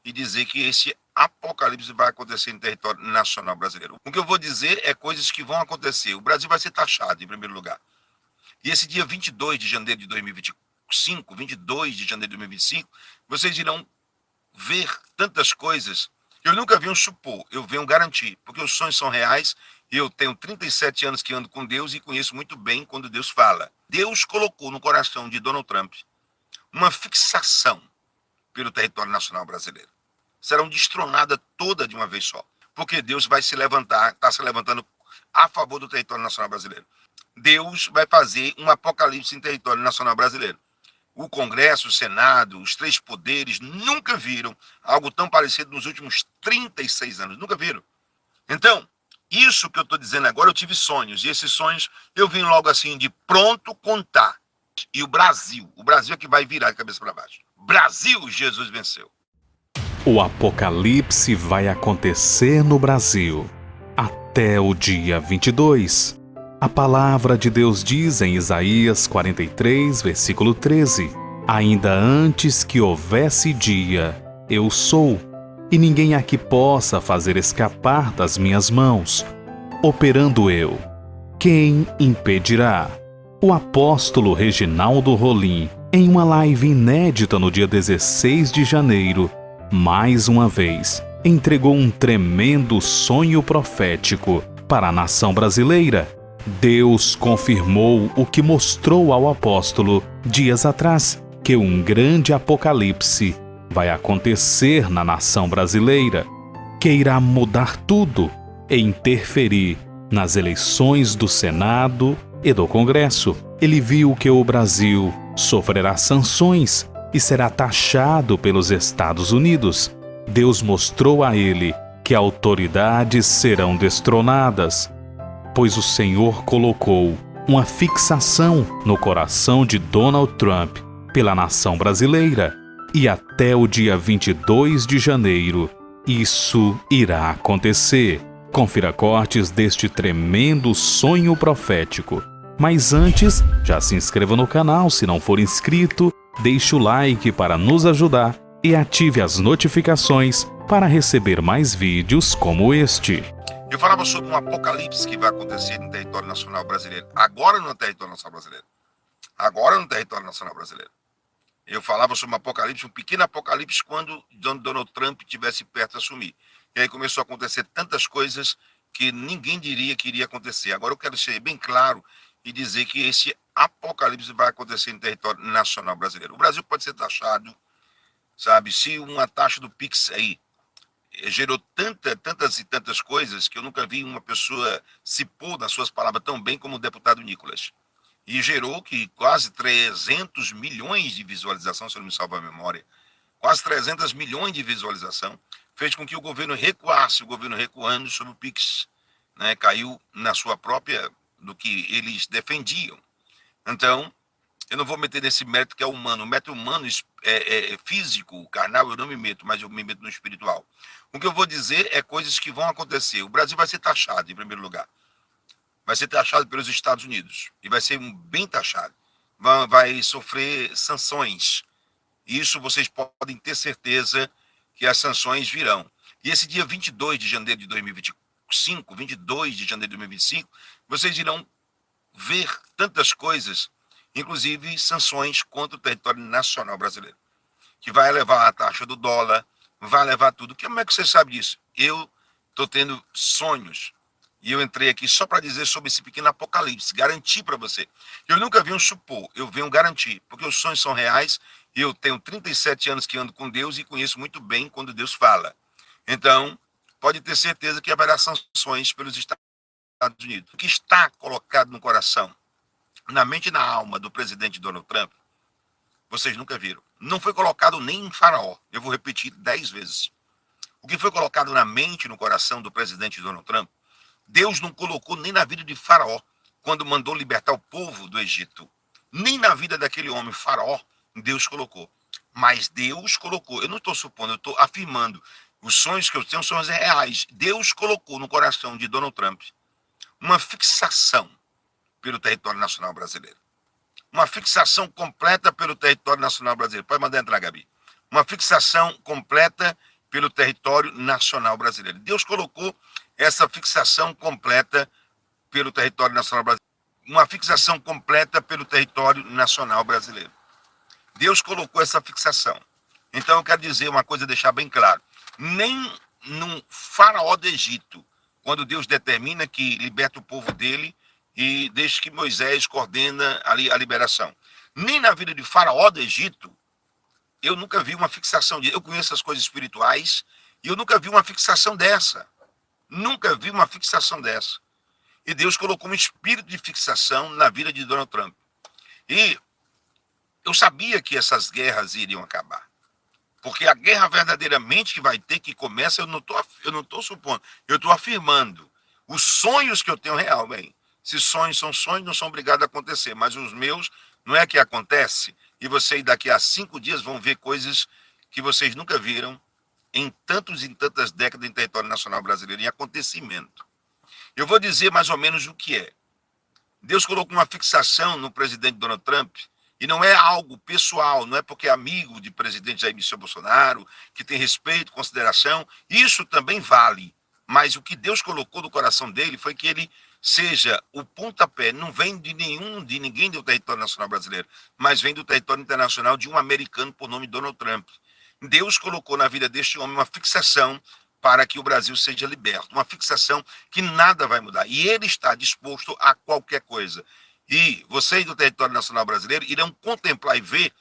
e dizer que esse apocalipse vai acontecer em território nacional brasileiro. O que eu vou dizer é coisas que vão acontecer. O Brasil vai ser taxado, em primeiro lugar. E esse dia 22 de janeiro de 2025, 22 de janeiro de 2025, vocês irão ver tantas coisas que eu nunca vi um supor, eu venho garantir, porque os sonhos são reais. Eu tenho 37 anos que ando com Deus e conheço muito bem quando Deus fala. Deus colocou no coração de Donald Trump uma fixação pelo território nacional brasileiro. Serão destronadas toda de uma vez só, porque Deus vai se levantar, está se levantando a favor do território nacional brasileiro. Deus vai fazer um apocalipse em território nacional brasileiro. O Congresso, o Senado, os três poderes nunca viram algo tão parecido nos últimos 36 anos. Nunca viram. Então, isso que eu estou dizendo agora, eu tive sonhos. E esses sonhos eu vim logo assim de pronto contar. E o Brasil é que vai virar de cabeça para baixo. Brasil, Jesus venceu. O apocalipse vai acontecer no Brasil até o dia 22. A palavra de Deus diz em Isaías 43, versículo 13: Ainda antes que houvesse dia, eu sou, e ninguém há que possa fazer escapar das minhas mãos. Operando eu, quem impedirá? O apóstolo Reginaldo Rolim, em uma live inédita no dia 16 de janeiro, mais uma vez, entregou um tremendo sonho profético para a nação brasileira. Deus confirmou o que mostrou ao apóstolo dias atrás, que um grande apocalipse vai acontecer na nação brasileira, que irá mudar tudo e interferir nas eleições do Senado e do Congresso. Ele viu que o Brasil sofrerá sanções e será taxado pelos Estados Unidos. Deus mostrou a ele que autoridades serão destronadas, pois o Senhor colocou uma fixação no coração de Donald Trump pela nação brasileira. E até o dia 22 de janeiro, isso irá acontecer. Confira cortes deste tremendo sonho profético. Mas antes, já se inscreva no canal se não for inscrito, deixe o like para nos ajudar e ative as notificações para receber mais vídeos como este. Eu falava sobre um apocalipse que vai acontecer no território nacional brasileiro. Agora no território nacional brasileiro. Agora no território nacional brasileiro. Eu falava sobre um apocalipse, um pequeno apocalipse, quando Donald Trump estivesse perto de assumir. E aí começou a acontecer tantas coisas que ninguém diria que iria acontecer. Agora eu quero ser bem claro e dizer que esse apocalipse vai acontecer no território nacional brasileiro. O Brasil pode ser taxado, sabe? Se uma taxa do Pix aí gerou tantas e tantas coisas que eu nunca vi uma pessoa se pôr nas suas palavras tão bem como o deputado Nicolas. E gerou que quase 300 milhões de visualização, se eu não me salvo a memória, quase 300 milhões de visualização, fez com que o governo recuasse, o governo recuando sobre o Pix, né, caiu na sua própria, do que eles defendiam. Então, eu não vou meter nesse mérito que é humano. O mérito humano é físico, carnal, eu não me meto, mas eu me meto no espiritual. O que eu vou dizer é coisas que vão acontecer. O Brasil vai ser taxado, em primeiro lugar. Vai ser taxado pelos Estados Unidos. E vai ser bem taxado. Vai sofrer sanções. Isso vocês podem ter certeza que as sanções virão. E esse dia 22 de janeiro de 2025, 22 de janeiro de 2025, vocês irão ver tantas coisas, inclusive sanções contra o território nacional brasileiro, que vai elevar a taxa do dólar, vai levar tudo. Como é que você sabe disso? Eu estou tendo sonhos. E eu entrei aqui só para dizer sobre esse pequeno apocalipse, garantir para você. Eu nunca vi um supor, eu venho garantir, porque os sonhos são reais. Eu tenho 37 anos que ando com Deus e conheço muito bem quando Deus fala. Então, pode ter certeza que haverá sanções pelos Estados Unidos. O que está colocado no coração, na mente e na alma do presidente Donald Trump, vocês nunca viram. Não foi colocado nem em Faraó. Eu vou repetir 10 vezes. O que foi colocado na mente e no coração do presidente Donald Trump, Deus não colocou nem na vida de Faraó, quando mandou libertar o povo do Egito. Nem na vida daquele homem, Faraó, Deus colocou. Mas Deus colocou, eu não estou supondo, eu estou afirmando, os sonhos que eu tenho são reais. Deus colocou no coração de Donald Trump uma fixação pelo território nacional brasileiro. Uma fixação completa pelo território nacional brasileiro. Pode mandar entrar, Gabi. Uma fixação completa pelo território nacional brasileiro. Deus colocou essa fixação completa pelo território nacional brasileiro. Uma fixação completa pelo território nacional brasileiro. Deus colocou essa fixação. Então eu quero dizer uma coisa, deixar bem claro. Nem no faraó do Egito, quando Deus determina que liberta o povo dele e deixa que Moisés coordena ali a liberação. Nem na vida de faraó do Egito, eu nunca vi uma fixação. Eu conheço as coisas espirituais e eu nunca vi uma fixação dessa. Nunca vi uma fixação dessa. E Deus colocou um espírito de fixação na vida de Donald Trump. E eu sabia que essas guerras iriam acabar. Porque a guerra verdadeiramente que vai ter, que começa, eu não estou supondo, eu estou afirmando. Os sonhos que eu tenho real, bem, se sonhos são sonhos, não são obrigados a acontecer, mas os meus não é que acontece, e vocês daqui a 5 dias vão ver coisas que vocês nunca viram em tantas décadas em território nacional brasileiro, em acontecimento. Eu vou dizer mais ou menos o que é. Deus colocou uma fixação no presidente Donald Trump, e não é algo pessoal, não é porque é amigo de presidente Jair Bolsonaro, que tem respeito, consideração, isso também vale. Mas o que Deus colocou no coração dele foi que ele seja o pontapé, não vem de ninguém do território nacional brasileiro, mas vem do território internacional de um americano por nome Donald Trump. Deus colocou na vida deste homem uma fixação para que o Brasil seja liberto, uma fixação que nada vai mudar. E ele está disposto a qualquer coisa. E vocês do território nacional brasileiro irão contemplar e ver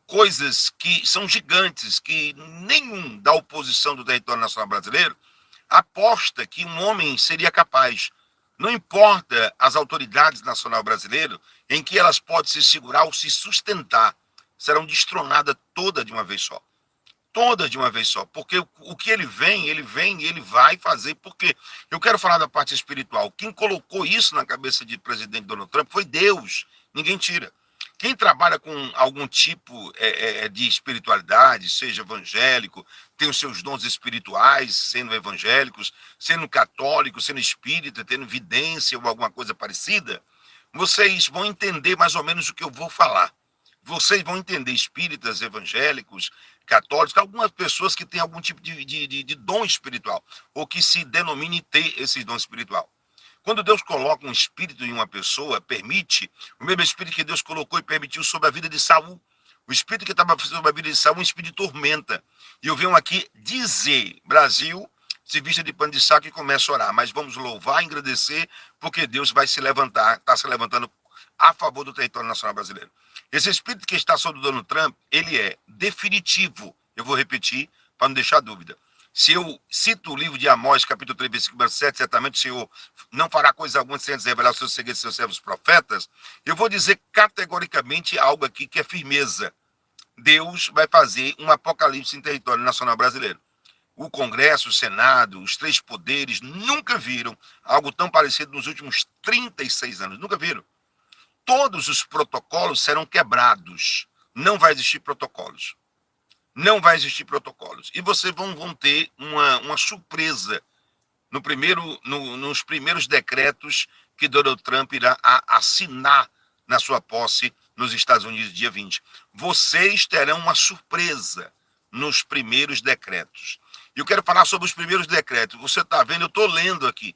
coisas que são gigantes, que nenhum da oposição do território nacional brasileiro aposta que um homem seria capaz. Não importa as autoridades nacional brasileiras em que elas podem se segurar ou se sustentar, serão destronadas todas de uma vez só. Todas de uma vez só, porque o que ele vem, ele vai fazer, porque eu quero falar da parte espiritual. Quem colocou isso na cabeça de presidente Donald Trump foi Deus, ninguém tira. Quem trabalha com algum tipo de espiritualidade, seja evangélico, tem os seus dons espirituais, sendo evangélicos, sendo católicos, sendo espírita, tendo vidência ou alguma coisa parecida, vocês vão entender mais ou menos o que eu vou falar. Vocês vão entender, espíritas, evangélicos, católicos, algumas pessoas que têm algum tipo de dom espiritual, ou que se denomine ter esse dom espiritual. Quando Deus coloca um espírito em uma pessoa, permite, o mesmo espírito que Deus colocou e permitiu sobre a vida de Saul, o espírito que estava sobre a vida de Saul, um espírito de tormenta. E eu venho aqui dizer, Brasil, se vista de pano de saco e começa a orar, mas vamos louvar e agradecer, porque Deus vai se levantar, está se levantando a favor do território nacional brasileiro. Esse espírito que está sobre o Donald Trump, ele é definitivo. Eu vou repetir para não deixar dúvida. Se eu cito o livro de Amós, capítulo 3, versículo 7, certamente o Senhor não fará coisa alguma sem revelar os seus segredos, seus servos profetas, eu vou dizer categoricamente algo aqui que é firmeza. Deus vai fazer um apocalipse em território nacional brasileiro. O Congresso, o Senado, os 3 poderes nunca viram algo tão parecido nos últimos 36 anos. Nunca viram. Todos os protocolos serão quebrados. Não vai existir protocolos. Não vai existir protocolos. E vocês vão ter uma surpresa nos primeiros decretos que Donald Trump irá assinar na sua posse nos Estados Unidos, dia 20. Vocês terão uma surpresa nos primeiros decretos. E eu quero falar sobre os primeiros decretos. Você está vendo, eu estou lendo aqui.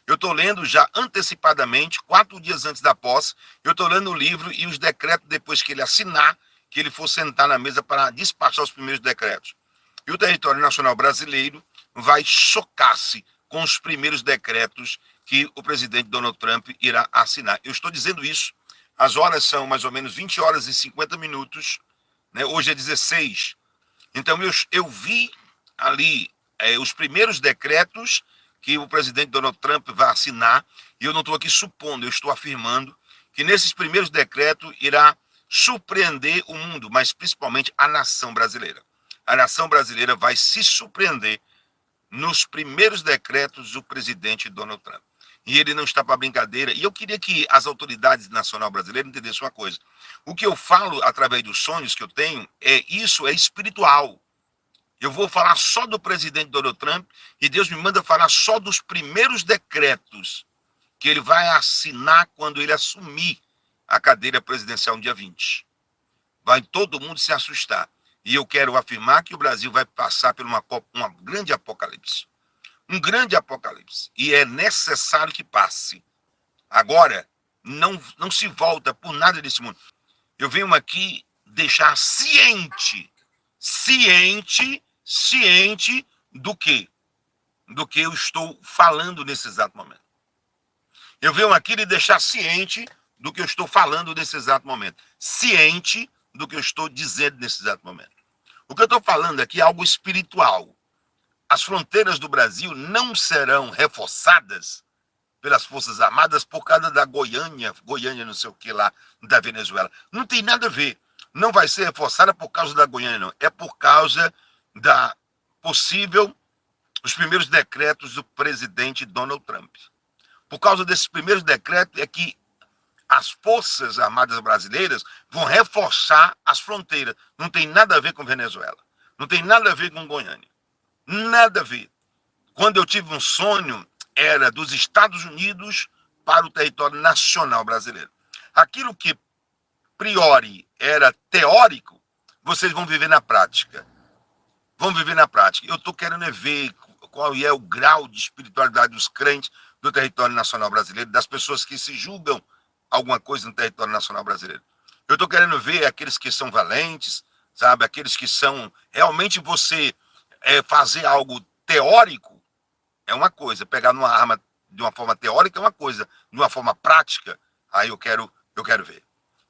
Eu estou lendo já antecipadamente, 4 dias antes da posse, eu estou lendo o livro e os decretos depois que ele assinar, que ele for sentar na mesa para despachar os primeiros decretos. E o território nacional brasileiro vai chocar-se com os primeiros decretos que o presidente Donald Trump irá assinar. Eu estou dizendo isso, as horas são mais ou menos 20 horas e 50 minutos, né? Hoje é 16. Então eu vi ali os primeiros decretos que o presidente Donald Trump vai assinar, e eu não estou aqui supondo, eu estou afirmando que nesses primeiros decretos irá surpreender o mundo, mas principalmente a nação brasileira. A nação brasileira vai se surpreender nos primeiros decretos do presidente Donald Trump. E ele não está para brincadeira. E eu queria que as autoridades nacionais brasileiras entendessem uma coisa. O que eu falo através dos sonhos que eu tenho, isso é espiritual. Eu vou falar só do presidente Donald Trump e Deus me manda falar só dos primeiros decretos que ele vai assinar quando ele assumir a cadeira presidencial no dia 20. Vai todo mundo se assustar. E eu quero afirmar que o Brasil vai passar por uma grande apocalipse. Um grande apocalipse. E é necessário que passe. Agora, não se volta por nada desse mundo. Eu venho aqui deixar ciente do que? Do que eu estou falando nesse exato momento. Eu venho aqui lhe deixar ciente do que eu estou falando nesse exato momento. Ciente do que eu estou dizendo nesse exato momento. O que eu estou falando aqui é algo espiritual. As fronteiras do Brasil não serão reforçadas pelas Forças Armadas por causa da Goiânia não sei o que lá, da Venezuela. Não tem nada a ver. Não vai ser reforçada por causa da Goiânia, não. É por causa da possível, os primeiros decretos do presidente Donald Trump. Por causa desses primeiros decretos é que as Forças Armadas brasileiras vão reforçar as fronteiras. Não tem nada a ver com Venezuela. Não tem nada a ver com Goiânia. Nada a ver. Quando eu tive um sonho, era dos Estados Unidos para o território nacional brasileiro. Aquilo que, priori, era teórico, vocês vão viver na prática. Vão viver na prática. Eu estou querendo ver qual é o grau de espiritualidade dos crentes do território nacional brasileiro, das pessoas que se julgam alguma coisa no território nacional brasileiro. Eu estou querendo ver aqueles que são valentes, sabe? Aqueles que são... Realmente você fazer algo teórico é uma coisa. Pegar numa arma de uma forma teórica é uma coisa. De uma forma prática, aí eu quero ver.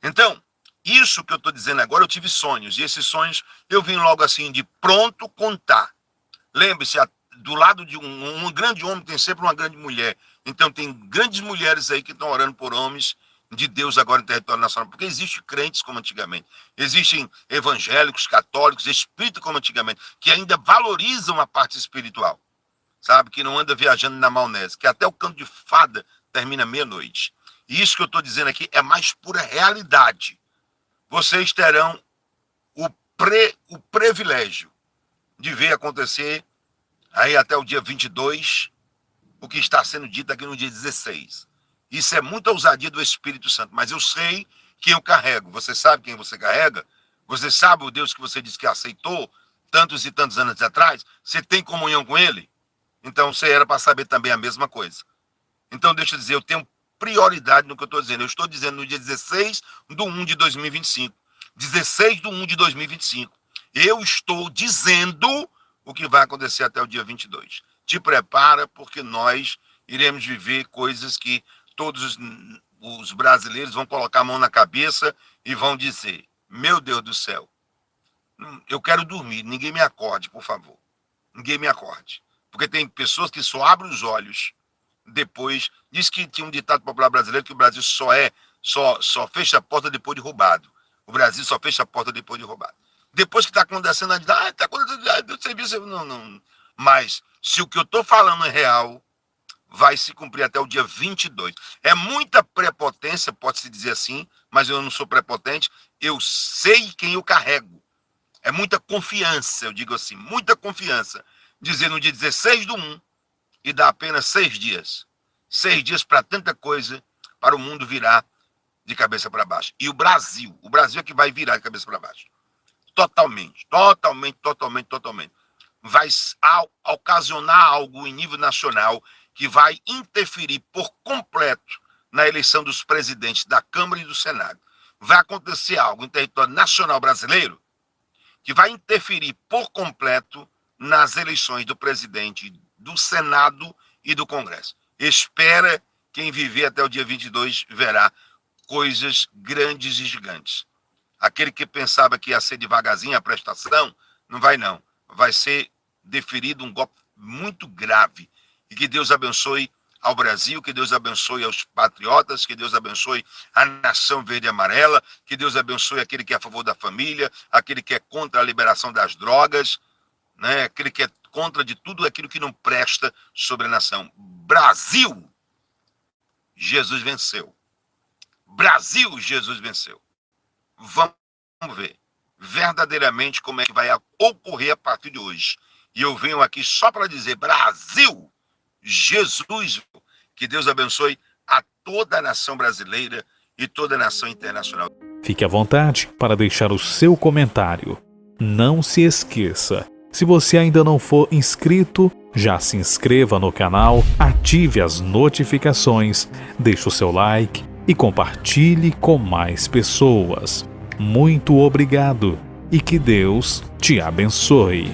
Então, isso que eu estou dizendo agora, eu tive sonhos. E esses sonhos eu vim logo assim de pronto contar. Lembre-se, do lado de um grande homem tem sempre uma grande mulher. Então tem grandes mulheres aí que estão orando por homens de Deus agora no território nacional. Porque existem crentes como antigamente. Existem evangélicos, católicos, espíritas como antigamente, que ainda valorizam a parte espiritual. Sabe? Que não anda viajando na maionese. Que até o canto de fada termina meia-noite. E isso que eu estou dizendo aqui é mais pura realidade. Vocês terão o privilégio de ver acontecer aí até o dia 22, o que está sendo dito aqui no dia 16. Isso é muita ousadia do Espírito Santo, mas eu sei quem eu carrego. Você sabe quem você carrega? Você sabe o Deus que você disse que aceitou tantos e tantos anos atrás? Você tem comunhão com Ele? Então você era para saber também a mesma coisa. Então deixa eu dizer, eu tenho prioridade no que eu estou dizendo. Eu estou dizendo no dia 16/1 de 2025. 16/1 de 2025. Eu estou dizendo o que vai acontecer até o dia 22. Te prepara, porque nós iremos viver coisas que todos os brasileiros vão colocar a mão na cabeça e vão dizer: meu Deus do céu, eu quero dormir, ninguém me acorde, por favor. Ninguém me acorde. Porque tem pessoas que só abrem os olhos depois. Diz que tinha um ditado popular brasileiro que o Brasil só fecha a porta depois de roubado. O Brasil só fecha a porta depois de roubado. Depois que está acontecendo, está acontecendo, não. Mas se o que eu estou falando é real, vai se cumprir até o dia 22. É muita prepotência, pode-se dizer assim, mas eu não sou prepotente, eu sei quem eu carrego. É muita confiança, eu digo assim, muita confiança. Dizer no dia 16/1 e dá apenas 6 dias. 6 dias para tanta coisa, para o mundo virar de cabeça para baixo. E o Brasil é que vai virar de cabeça para baixo. Totalmente. Vai ocasionar algo em nível nacional que vai interferir por completo na eleição dos presidentes da Câmara e do Senado. Vai acontecer algo em território nacional brasileiro que vai interferir por completo nas eleições do presidente, do Senado e do Congresso. Espera, quem viver até o dia 22 verá coisas grandes e gigantes. Aquele que pensava que ia ser devagarzinho a prestação, não vai não. Vai ser deferido um golpe muito grave. E que Deus abençoe ao Brasil, que Deus abençoe aos patriotas, que Deus abençoe a nação verde e amarela, que Deus abençoe aquele que é a favor da família, aquele que é contra a liberação das drogas, né? Aquele que é contra de tudo aquilo que não presta sobre a nação. Brasil, Jesus venceu. Brasil, Jesus venceu. Vamos ver verdadeiramente como é que vai ocorrer a partir de hoje. E eu venho aqui só para dizer: Brasil, Jesus, que Deus abençoe a toda a nação brasileira e toda a nação internacional. Fique à vontade para deixar o seu comentário. Não se esqueça, se você ainda não for inscrito, já se inscreva no canal, ative as notificações, deixe o seu like e compartilhe com mais pessoas. Muito obrigado e que Deus te abençoe.